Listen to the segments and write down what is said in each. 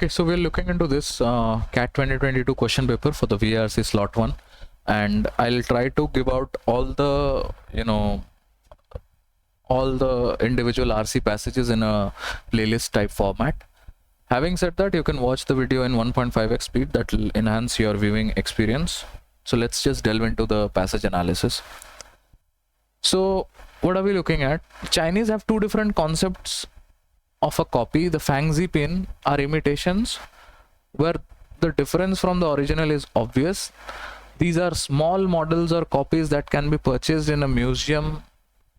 Okay, so we're looking into this CAT 2022 question paper for the VARC slot 1, and I'll try to give out all the, all the individual RC passages in a playlist type format. Having said that, you can watch the video in 1.5x speed. That will enhance your viewing experience. So let's just delve into the passage analysis. So what are we looking at? Chinese have two different concepts of a copy. The Fangzi pin are imitations where the difference from the original is obvious. These are small models or copies that can be purchased in a museum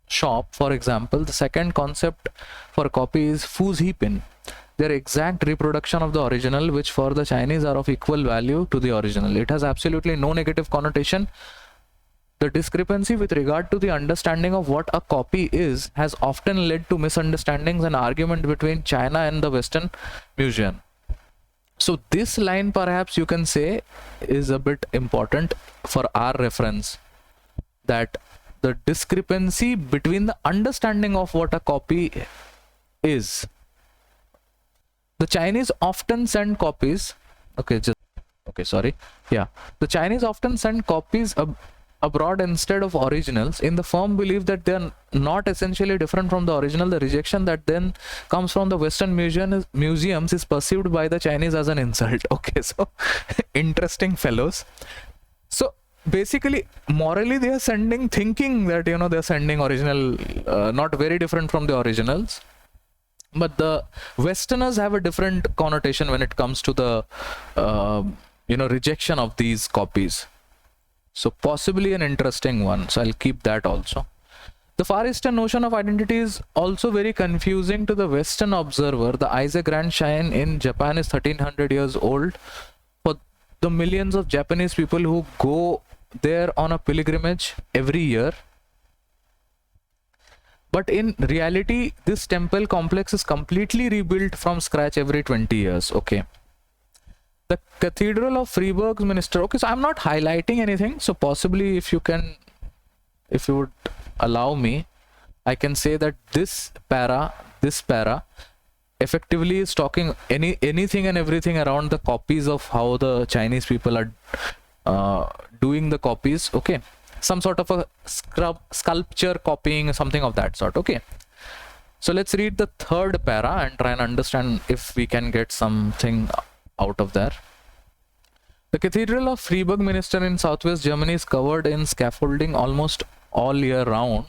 shop, for example. The second concept for a copy is Fuzhi pin. They're exact reproduction of the original, which for the Chinese are of equal value to the original. It has absolutely no negative connotation. The discrepancy with regard to the understanding of what a copy is has often led to misunderstandings and argument between China and the Western museum. So this line, perhaps you can say, is a bit important for our reference, that the discrepancy between the understanding of what a copy is. The Chinese often send copies. The Chinese often send copies abroad instead of originals in the firm belief that they are not essentially different from the original. The rejection that then comes from the Western museums is perceived by the Chinese as an insult. Okay, so interesting fellows. So basically, morally, they are sending, thinking that, they are sending original, not very different from the originals. But the Westerners have a different connotation when it comes to the, rejection of these copies. So possibly an interesting one. So I'll keep that also. The Far Eastern notion of identity is also very confusing to the Western observer. The Isaac Grand Shrine in Japan is 1300 years old. For the millions of Japanese people who go there on a pilgrimage every year. But in reality, this temple complex is completely rebuilt from scratch every 20 years. Okay. The Cathedral of Freiburg's Minister. Okay, so I'm not highlighting anything. So possibly if you would allow me, I can say that this para effectively is talking anything and everything around the copies of how the Chinese people are doing the copies. Okay. Some sort of a sculpture copying, something of that sort. Okay. So let's read the third para and try and understand if we can get something out of there. The Cathedral of Freiburg Minster in southwest Germany is covered in scaffolding almost all year round.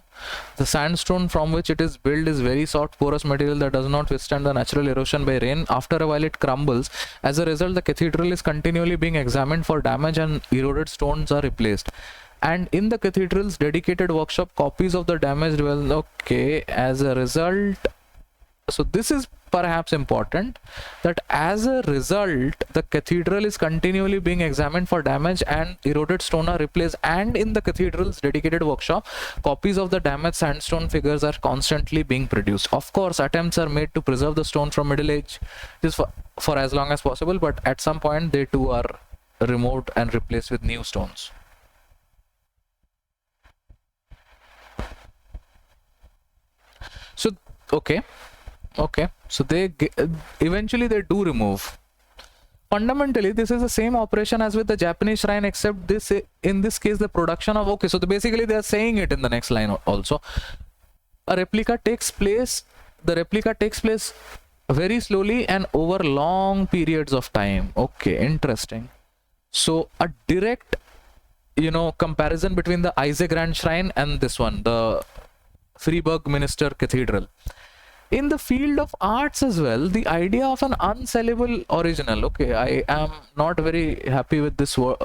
The sandstone from which it is built is very soft, porous material that does not withstand the natural erosion by rain. After a while it crumbles. As a result, the cathedral is continually being examined for damage and eroded stones are replaced. And in the cathedral's dedicated workshop, copies of the damaged as a result, so this is perhaps important, that as a result, the cathedral is continually being examined for damage and eroded stone are replaced. And in the cathedral's dedicated workshop, copies of the damaged sandstone figures are constantly being produced. Of course, attempts are made to preserve the stone from Middle Age just for as long as possible, but at some point they too are removed and replaced with new stones. So so they eventually they do remove. Fundamentally, this is the same operation as with the Japanese shrine, except this, in this case, the production of, so basically they are saying it in the next line also. The replica takes place very slowly and over long periods of time. Okay, interesting. So a direct, comparison between the Isaac Grand Shrine and this one, the Freiburg Minster Cathedral. In the field of arts as well, the idea of an unsellable original. Okay, I am not very happy with this word,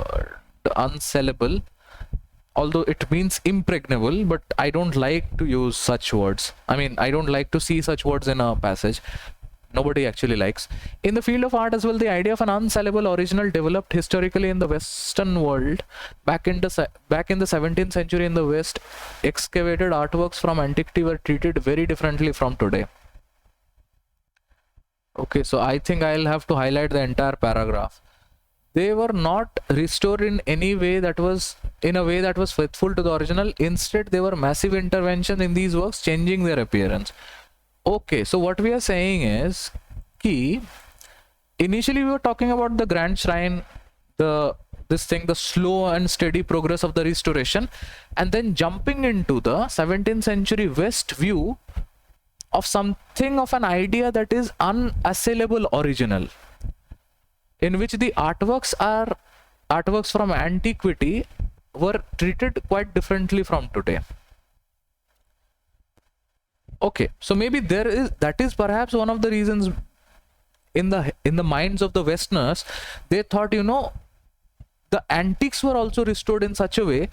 unsellable, although it means impregnable, but I don't like to use such words. I mean, I don't like to see such words in a passage. Nobody actually likes. In the field of art as well, the idea of an unsellable original developed historically in the Western world. Back in the 17th century in the West, excavated artworks from antiquity were treated very differently from today. Okay, so I think I'll have to highlight the entire paragraph. They were not restored in any way that was faithful to the original. Instead, there were massive interventions in these works, changing their appearance. Okay, so what we are saying is, initially we were talking about the Grand Shrine, the slow and steady progress of the restoration, and then jumping into the 17th century West view of something of an idea that is unassailable original, in which the artworks from antiquity were treated quite differently from today. Okay, so maybe that is perhaps one of the reasons in the minds of the Westerners. They thought, the antiques were also restored in such a way,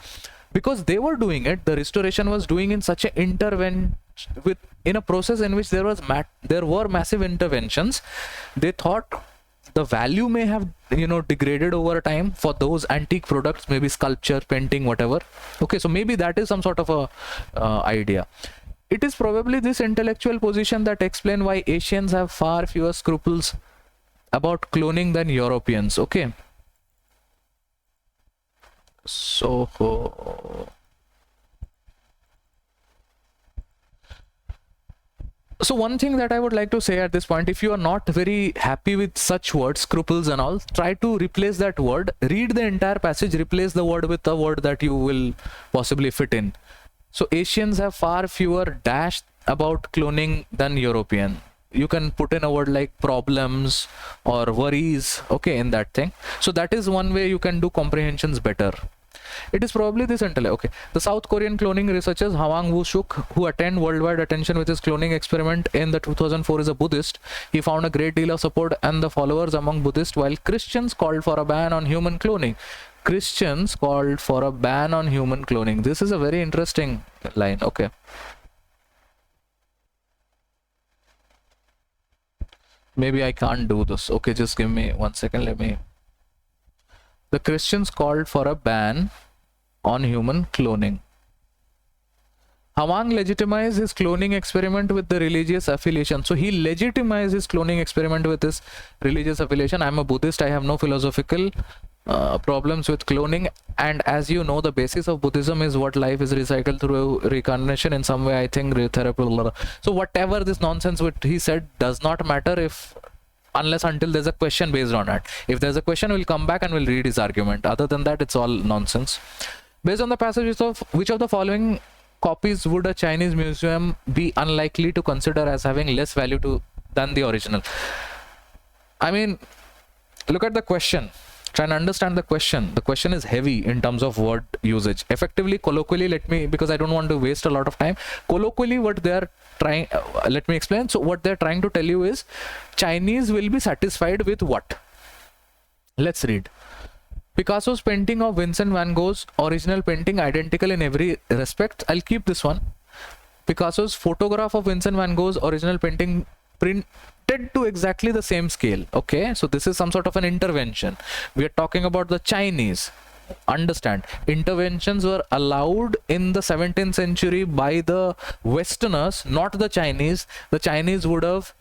because they were doing it, the restoration was doing in such an in a process in which there were massive interventions. They thought the value may have degraded over time for those antique products, maybe sculpture, painting, whatever. Okay, so maybe that is some sort of a idea. It is probably this intellectual position that explain why Asians have far fewer scruples about cloning than Europeans. Okay, so one thing that I would like to say at this point, if you are not very happy with such words, scruples and all, try to replace that word, read the entire passage, replace the word with a word that you will possibly fit in. So Asians have far fewer dash about cloning than European. You can put in a word like problems or worries, okay, in that thing. So that is one way you can do comprehensions better. It is probably this intellect. Okay, the South Korean cloning researchers Hwang Woo-suk, who attained worldwide attention with his cloning experiment in the 2004, is a Buddhist. He found a great deal of support and the followers among Buddhists, while Christians called for a ban on human cloning. Christians called for a ban on human cloning. This is a very interesting line. Okay. Maybe I can't do this. Okay, just give me 1 second. The Christians called for a ban on human cloning. Hwang legitimized his cloning experiment with the religious affiliation. So he legitimized his cloning experiment with his religious affiliation. I'm a Buddhist. I have no philosophical problems with cloning, and as you know, the basis of Buddhism is what life is recycled through reincarnation in some way. I think therapy. So whatever this nonsense what he said does not matter unless until there's a question based on it. If there's a question, we'll come back and we'll read his argument. Other than that, it's all nonsense. Based on the passages of which of the following copies would a Chinese museum be unlikely to consider as having less value than the original? I mean, look at the question. Try and understand the question. The question is heavy in terms of word usage. Effectively, colloquially, because I don't want to waste a lot of time. Colloquially, what they're trying, let me explain. So what they're trying to tell you is, Chinese will be satisfied with what? Let's read. Picasso's painting of Vincent van Gogh's original painting identical in every respect. I'll keep this one. Picasso's photograph of Vincent van Gogh's original painting printed to exactly the same scale. Okay, so this is some sort of an intervention. We are talking about the Chinese. Understand, interventions were allowed in the 17th century by the Westerners, not the Chinese. The Chinese would have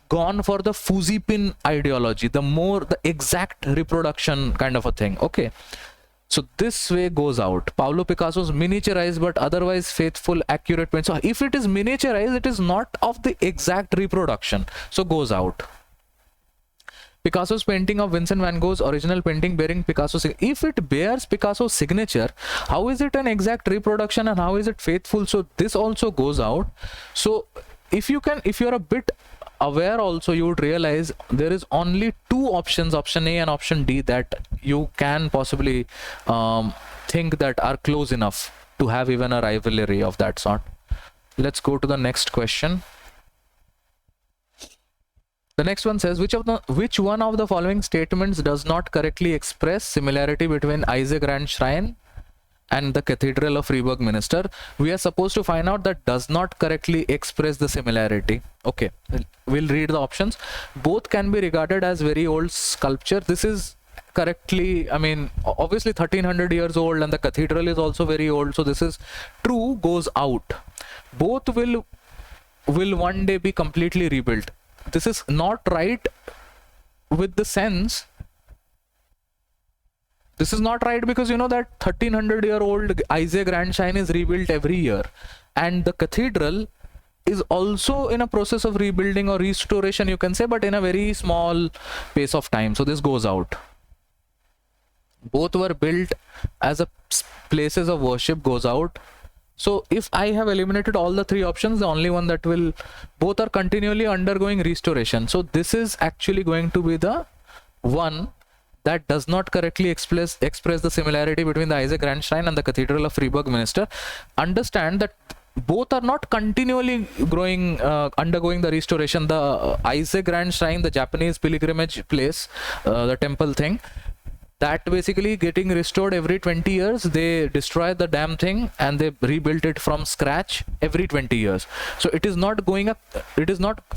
gone for the Fuzipin ideology, the exact reproduction kind of a thing. Okay, so this way goes out. Pablo Picasso's miniaturized but otherwise faithful, accurate paint. So if it is miniaturized, it is not of the exact reproduction, so goes out. Picasso's painting of Vincent van Gogh's original painting bearing Picasso's, if it bears Picasso's signature, how is it an exact reproduction and how is it faithful? So this also goes out. So if you're a bit aware also, you would realize there is only two options, option A and option D, that you can possibly think that are close enough to have even a rivalry of that sort. Let's go to the next question. The next one says, which one of the following statements does not correctly express similarity between Isaac Grand Shrine and the Cathedral of Freiburg Minster? We are supposed to find out that does not correctly express the similarity. Okay, we'll read the options. Both can be regarded as very old sculpture. This is correctly, I mean, obviously 1300 years old, and the cathedral is also very old, so this is true, goes out. Both will one day be completely rebuilt. This is not right with the sense. This is not right because you know that 1300-year-old Isaac Grand Shrine is rebuilt every year, and the cathedral is also in a process of rebuilding or restoration, you can say, but in a very small pace of time. So this goes out. Both were built as a places of worship, goes out. So if I have eliminated all the three options, the only one that will, both are continually undergoing restoration. So this is actually going to be the one that does not correctly express the similarity between the Isaac Grand Shrine and the Cathedral of Freiburg Minster. Understand that both are not continually undergoing the restoration. The Isaac Grand Shrine, the Japanese pilgrimage place, the temple thing, that basically getting restored every 20 years. They destroy the damn thing and they rebuilt it from scratch every 20 years. So it is not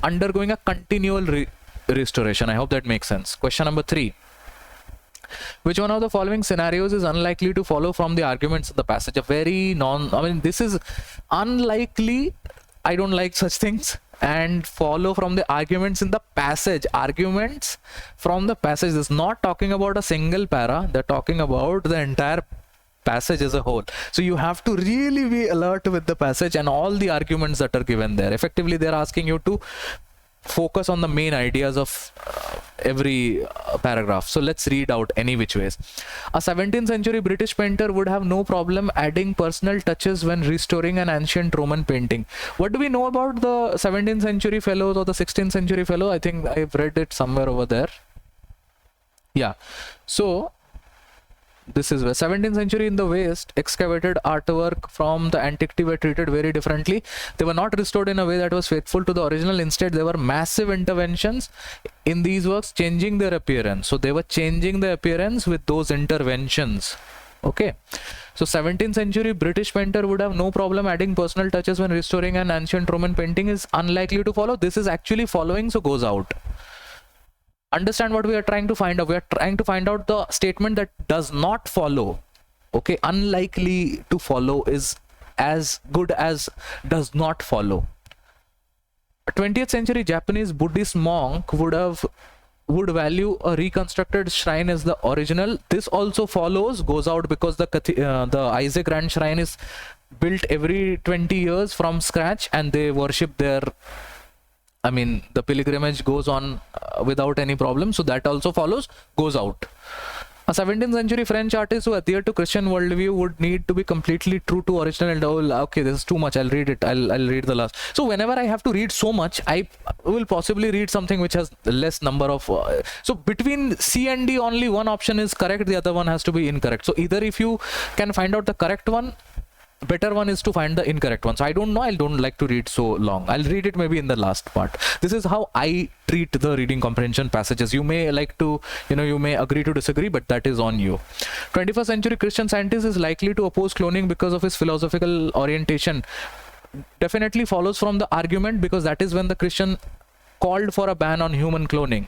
undergoing a continual restoration. I hope that makes sense. Question number 3. Which one of the following scenarios is unlikely to follow from the arguments of the passage? This is unlikely. I don't like such things. And follow from the arguments in the passage. Arguments from the passage is not talking about a single para. They're talking about the entire passage as a whole. So you have to really be alert with the passage and all the arguments that are given there. Effectively, they're asking you to focus on the main ideas of every paragraph. So let's read out any which ways. A 17th century British painter would have no problem adding personal touches when restoring an ancient Roman painting. What do we know about the 17th century fellows or the 16th century fellow? I think I've read it somewhere over there. Yeah. So this is where 17th century in the West, excavated artwork from the antiquity were treated very differently. They were not restored in a way that was faithful to the original. Instead, there were massive interventions in these works, changing their appearance. So they were changing the appearance with those interventions. Okay. So 17th century British painter would have no problem adding personal touches when restoring an ancient Roman painting is unlikely to follow. This is actually following, so goes out. Understand what we are trying to find out. We are trying to find out the statement that does not follow. Okay, unlikely to follow is as good as does not follow. A 20th century Japanese Buddhist monk would value a reconstructed shrine as the original. This also follows, goes out, because the Isaac Grand Shrine is built every 20 years from scratch and they worship there. The pilgrimage goes on without any problem. So that also follows, goes out. A 17th century French artist who adhered to Christian worldview would need to be completely true to original. Okay, this is too much. I'll read it. I'll read the last. So whenever I have to read so much, I will possibly read something which has less number of. So between C and D, only one option is correct. The other one has to be incorrect. So either if you can find out the correct one, better one is to find the incorrect one. So I don't know, I don't like to read so long. I'll read it maybe in the last part. This is how I treat the reading comprehension passages. You may like to, you may agree to disagree, but that is on you. 21st century Christian scientist is likely to oppose cloning because of his philosophical orientation. Definitely follows from the argument, because that is when the Christian called for a ban on human cloning.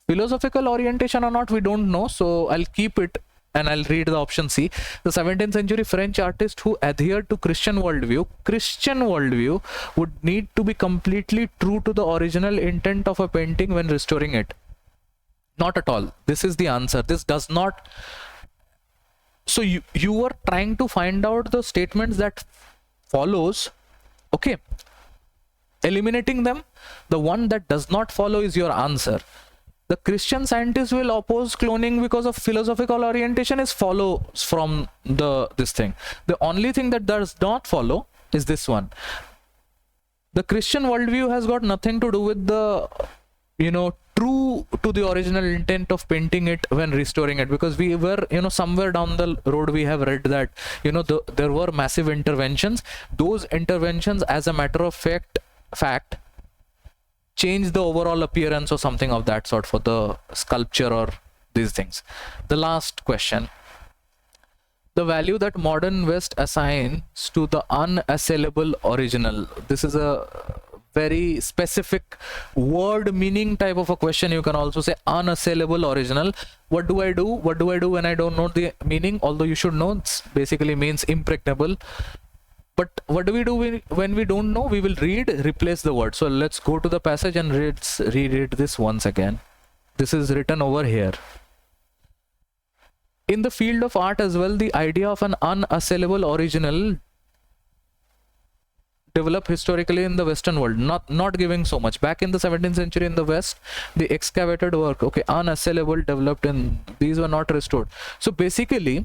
Philosophical orientation or not, we don't know. So I'll keep it and I'll read the option C. The 17th century French artist who adhered to Christian worldview would need to be completely true to the original intent of a painting when restoring it. Not at all. This is the answer. This does not. So you were trying to find out the statements that follows. Okay. Eliminating them. The one that does not follow is your answer. The Christian scientists will oppose cloning because of philosophical orientation is follows from this thing. The only thing that does not follow is this one. The Christian worldview has got nothing to do with the, true to the original intent of painting it when restoring it, because we were, somewhere down the road we have read that, there were massive interventions. Those interventions, as a matter of fact, change the overall appearance or something of that sort for the sculpture or these things. The last question. The value that modern West assigns to the unassailable original. This is a very specific word meaning type of a question. You can also say unassailable original. What do I do? What do I do when I don't know the meaning? Although you should know, it basically means impregnable. But what do we do when we don't know? We will replace the word. So let's go to the passage and reread this once again. This is written over here. In the field of art as well, the idea of an unassailable original develop historically in the Western world, not giving so much. Back in the 17th century in the West, the excavated work, okay, unassailable, developed, and these were not restored. So basically,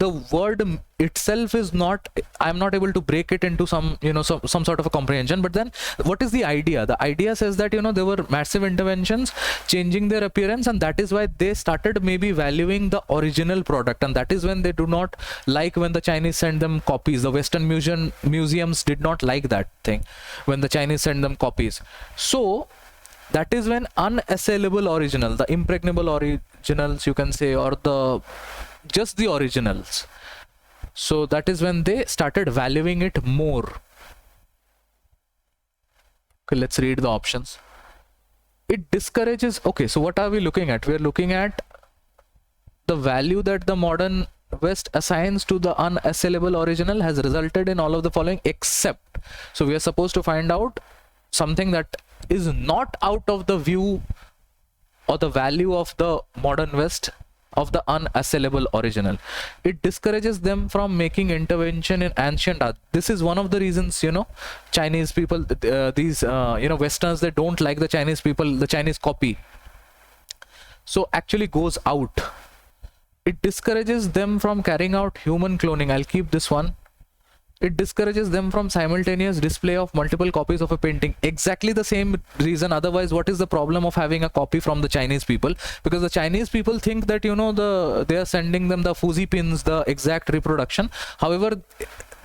the word itself is not, I'm not able to break it into some, you know, some sort of a comprehension. But then what is the idea? The idea says that, you know, there were massive interventions changing their appearance, and that is why they started maybe valuing the original product, and that is when they do not like when the Chinese send them copies. The Western museums did not like that thing when the Chinese send them copies. So that is when unassailable original, the impregnable originals, you can say, or the just the originals, so that is when they started valuing it more. Okay, let's read the options. It discourages, okay, so what are we looking at? We are looking at the value that the modern West assigns to the unassailable original has resulted in all of the following except. So we are supposed to find out something that is not out of the view or the value of the modern West of the unassailable original. It discourages them from making intervention in ancient art. This is one of the reasons, you know, Chinese people, these you know, Westerners, they don't like the Chinese people, the Chinese copy. So actually goes out. It discourages them from carrying out human cloning. I'll keep this one. It discourages them from simultaneous display of multiple copies of a painting. Exactly the same reason. Otherwise, what is the problem of having a copy from the Chinese people? Because the Chinese people think that, you know, they are sending them the fuzzy pins, the exact reproduction. However,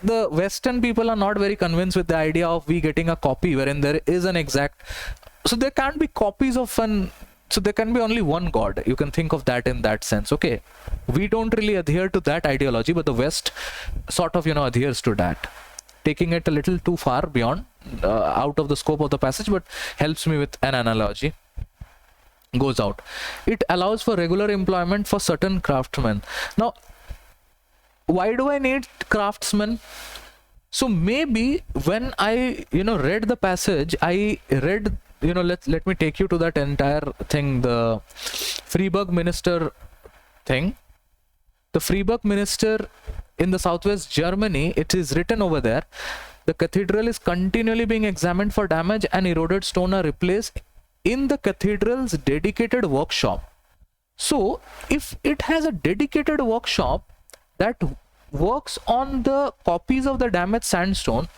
the Western people are not very convinced with the idea of we getting a copy wherein there is an exact. So there can't be copies of an. So there can be only one God. You can think of that in that sense. Okay, we don't really adhere to that ideology, but the West sort of, you know, adheres to that, taking it a little too far beyond, out of the scope of the passage, but helps me with an analogy. Goes out. It allows for regular employment for certain craftsmen. Now, why do I need craftsmen? So maybe when I, you know, read the passage, I read, you know, let me take you to that entire thing, the Freiburg Minister thing. The Freiburg Minister in the southwest Germany, it is written over there, the cathedral is continually being examined for damage and eroded stone are replaced in the cathedral's dedicated workshop. So if it has a dedicated workshop that works on the copies of the damaged sandstone,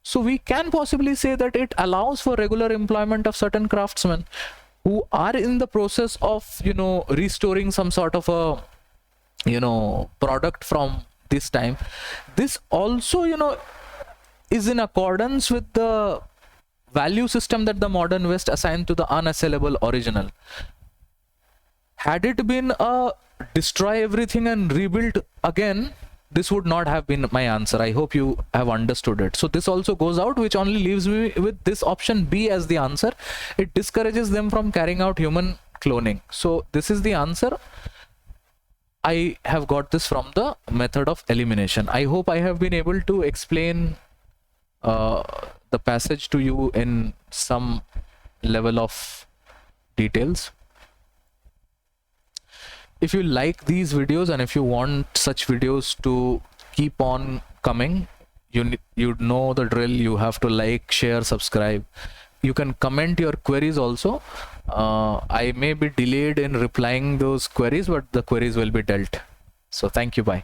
so we can possibly say that it allows for regular employment of certain craftsmen who are in the process of, you know, restoring some sort of a, you know, product from this time. This also, you know, is in accordance with the value system that the modern West assigned to the unassailable original. Had it been a destroy everything and rebuild again, this would not have been my answer. I hope you have understood it. So this also goes out, which only leaves me with this option B as the answer. It discourages them from carrying out human cloning. So this is the answer. I have got this from the method of elimination. I hope I have been able to explain the passage to you in some level of details. If you like these videos and if you want such videos to keep on coming, you know the drill. You have to like, share, subscribe. You can comment your queries also. I may be delayed in replying those queries, but the queries will be dealt. So thank you. Bye.